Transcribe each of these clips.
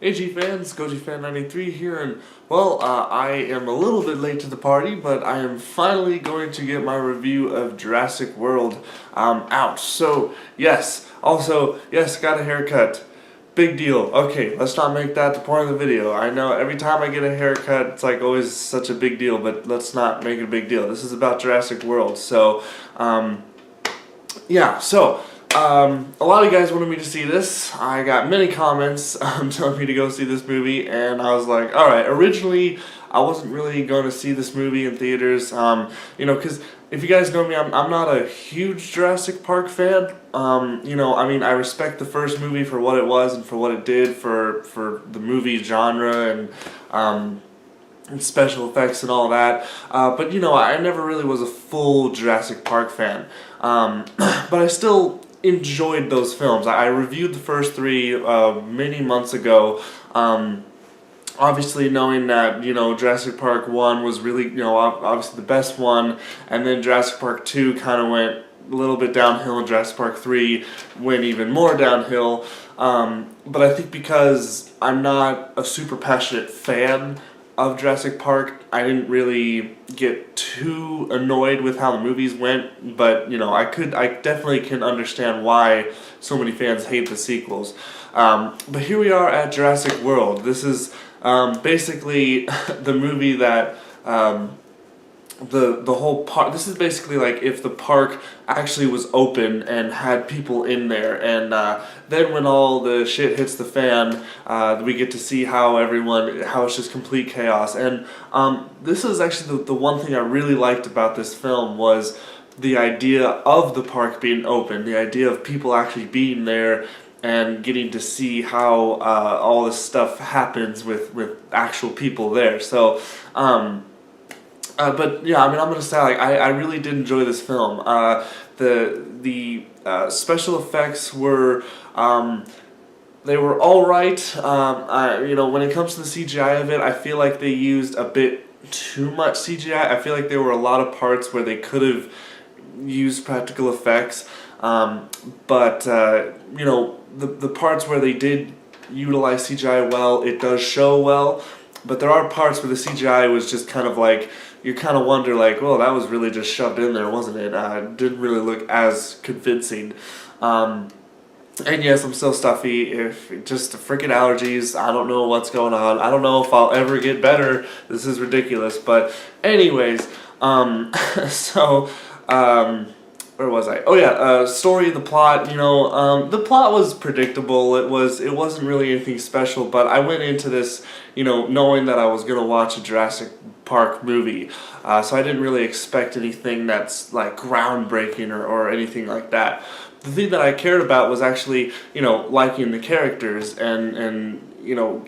Hey G fans, GojiFan1993 here, and well, I am a little bit late to the party, but I am finally going to get my review of Jurassic World out. So, yes, also, yes, got a haircut. Big deal. Okay, let's not make that the point of the video. I know every time I get a haircut, it's like always such a big deal, but let's not make it a big deal. This is about Jurassic World, so, yeah, so... a lot of you guys wanted me to see this. I got many comments telling me to go see this movie, and I was like, alright, originally I wasn't really going to see this movie in theaters, because if you guys know me, I'm not a huge Jurassic Park fan. I respect the first movie for what it was and for what it did for the movie genre and special effects and all that, but I never really was a full Jurassic Park fan, but I still enjoyed those films. I reviewed the first three many months ago, obviously knowing that, Jurassic Park 1 was really, obviously the best one, and then Jurassic Park 2 kind of went a little bit downhill, and Jurassic Park 3 went even more downhill, but I think because I'm not a super passionate fan of Jurassic Park, I didn't really get too annoyed with how the movies went, but I definitely can understand why so many fans hate the sequels. But here we are at Jurassic World. This is basically the movie that the whole park. This is basically like if the park actually was open and had people in there, and then when all the shit hits the fan, we get to see how it's just complete chaos. And this is actually the one thing I really liked about this film was the idea of the park being open, the idea of people actually being there and getting to see how all this stuff happens with actual people there. So. But yeah, I'm gonna say I really did enjoy this film. The special effects were they were all right. When it comes to the CGI of it, I feel like they used a bit too much CGI. I feel like there were a lot of parts where they could have used practical effects, but the parts where they did utilize CGI well, it does show well. But there are parts where the CGI was just kind of like, you kind of wonder like, well, that was really just shoved in there, wasn't it? It didn't really look as convincing. And yes, I'm still stuffy. If just freaking allergies, I don't know what's going on. I don't know if I'll ever get better. This is ridiculous. But anyways, where was I? Oh yeah, story, the plot, the plot was predictable. It wasn't really anything special, but I went into this, knowing that I was going to watch a Jurassic Park movie, so I didn't really expect anything that's like groundbreaking or anything like that. The thing that I cared about was actually, liking the characters and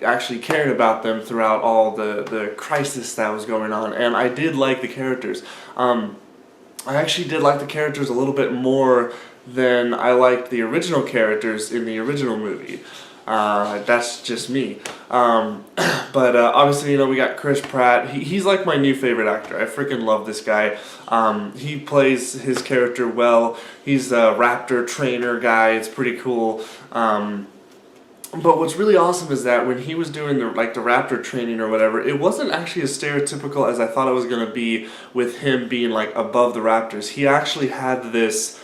actually caring about them throughout all the crisis that was going on, and I did like the characters. I actually did like the characters a little bit more than I liked the original characters in the original movie. That's just me. But obviously, we got Chris Pratt. He's like my new favorite actor. I freaking love this guy. He plays his character well. He's a raptor trainer guy. It's pretty cool. But what's really awesome is that when he was doing the raptor training or whatever, it wasn't actually as stereotypical as I thought it was going to be with him being like above the raptors. He actually had this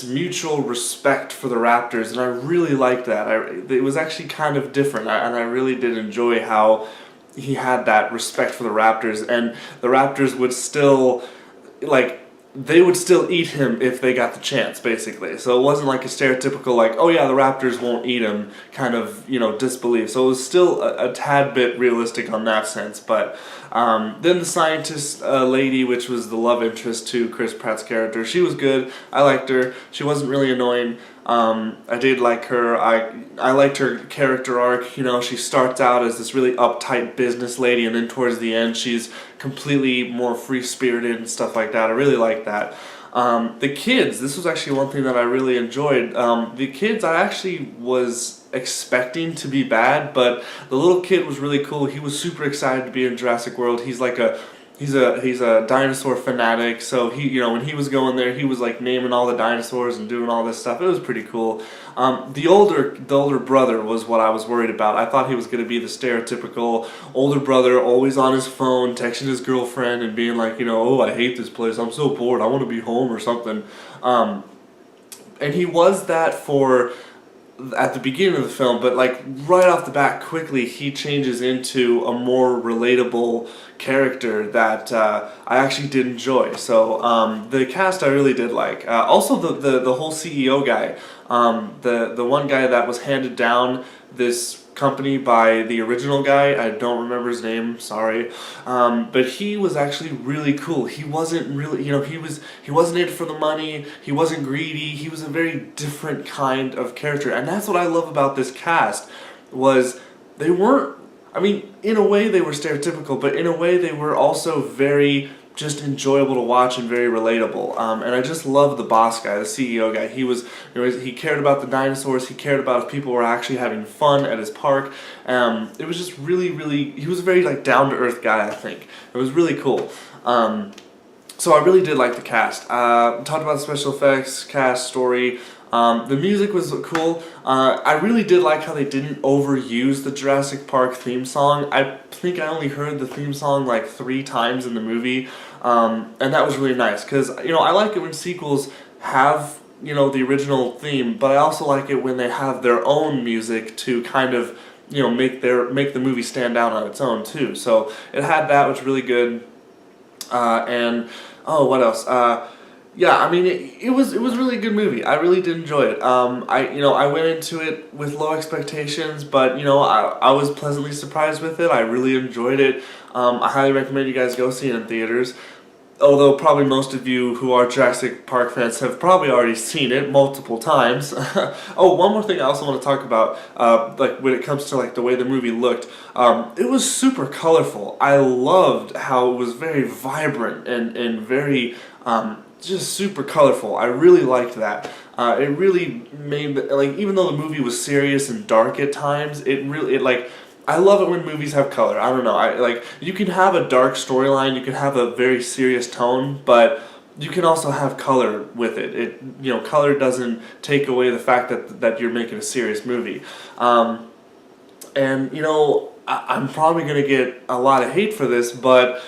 mutual respect for the raptors, and I really liked that. It was actually kind of different, and I really did enjoy how he had that respect for the raptors, and the raptors would still they would still eat him if they got the chance, basically. So it wasn't like a stereotypical, like, oh yeah, the raptors won't eat him, kind of, disbelief. So it was still a tad bit realistic on that sense. But then the scientist lady, which was the love interest to Chris Pratt's character, she was good. I liked her. She wasn't really annoying. I did like her. I liked her character arc. She starts out as this really uptight business lady, and then towards the end she's completely more free-spirited and stuff like that. I really liked that. The kids, this was actually one thing that I really enjoyed. The kids I actually was expecting to be bad, but the little kid was really cool. He was super excited to be in Jurassic World. He's like a he's a dinosaur fanatic, so he, when he was going there, he was like naming all the dinosaurs and doing all this stuff. It was pretty cool. The older brother was what I was worried about. I thought he was going to be the stereotypical older brother, always on his phone, texting his girlfriend and being like, oh, I hate this place, I'm so bored, I want to be home or something. And he was that for at the beginning of the film, but like right off the bat, quickly he changes into a more relatable character that I actually did enjoy. So the cast I really did like. Also the whole CEO guy, the one guy that was handed down this company by the original guy. I don't remember his name, sorry, but he was actually really cool. He wasn't really, he wasn't in it for the money, he wasn't greedy, he was a very different kind of character, and that's what I love about this cast, was they weren't, I mean, in a way they were stereotypical, but in a way they were also very just enjoyable to watch and very relatable. And I just love the boss guy, the CEO guy. He was, he cared about the dinosaurs. He cared about if people were actually having fun at his park. It was just really, really. He was a very like down to earth guy. I think it was really cool. So I really did like the cast. Talked about the special effects, cast, story. The music was cool. I really did like how they didn't overuse the Jurassic Park theme song. I think I only heard the theme song like 3 times in the movie, and that was really nice because I like it when sequels have the original theme, but I also like it when they have their own music to kind of make the movie stand out on its own too. So it had that, which was really good. And oh, what else? Yeah, I mean, it was really a good movie. I really did enjoy it. I went into it with low expectations, but I was pleasantly surprised with it. I really enjoyed it. I highly recommend you guys go see it in theaters. Although probably most of you who are Jurassic Park fans have probably already seen it multiple times. Oh, one more thing I also want to talk about, like when it comes to like the way the movie looked, it was super colorful. I loved how it was very vibrant and very just super colorful. I really liked that. It really made, like, even though the movie was serious and dark at times, I love it when movies have color. I don't know. You can have a dark storyline, you can have a very serious tone, but you can also have color with it. Color doesn't take away the fact that you're making a serious movie. I'm probably gonna get a lot of hate for this, but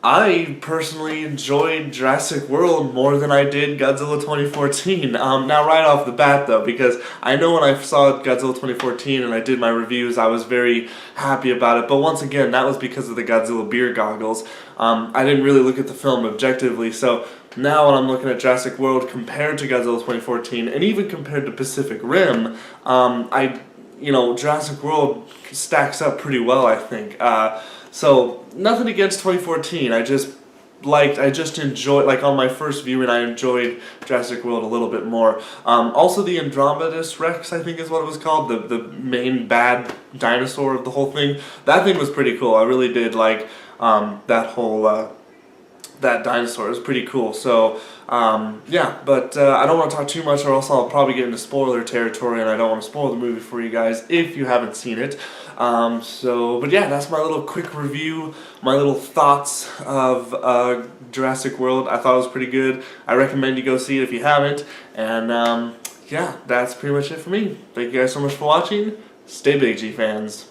I personally enjoyed Jurassic World more than I did Godzilla 2014. Now right off the bat though, because I know when I saw Godzilla 2014 and I did my reviews, I was very happy about it, but once again, that was because of the Godzilla beer goggles. I didn't really look at the film objectively, so now when I'm looking at Jurassic World compared to Godzilla 2014, and even compared to Pacific Rim, Jurassic World stacks up pretty well, I think. So, nothing against 2014, I just enjoyed, like on my first viewing, I enjoyed Jurassic World a little bit more. Also the Andromedus Rex, I think is what it was called, the main bad dinosaur of the whole thing. That thing was pretty cool. I really did like that whole, that dinosaur. It was pretty cool. So, yeah, but I don't want to talk too much or else I'll probably get into spoiler territory and I don't want to spoil the movie for you guys if you haven't seen it. But yeah, that's my little quick review, my little thoughts of Jurassic World. I thought it was pretty good. I recommend you go see it if you haven't. And yeah, that's pretty much it for me. Thank you guys so much for watching. Stay big, G fans.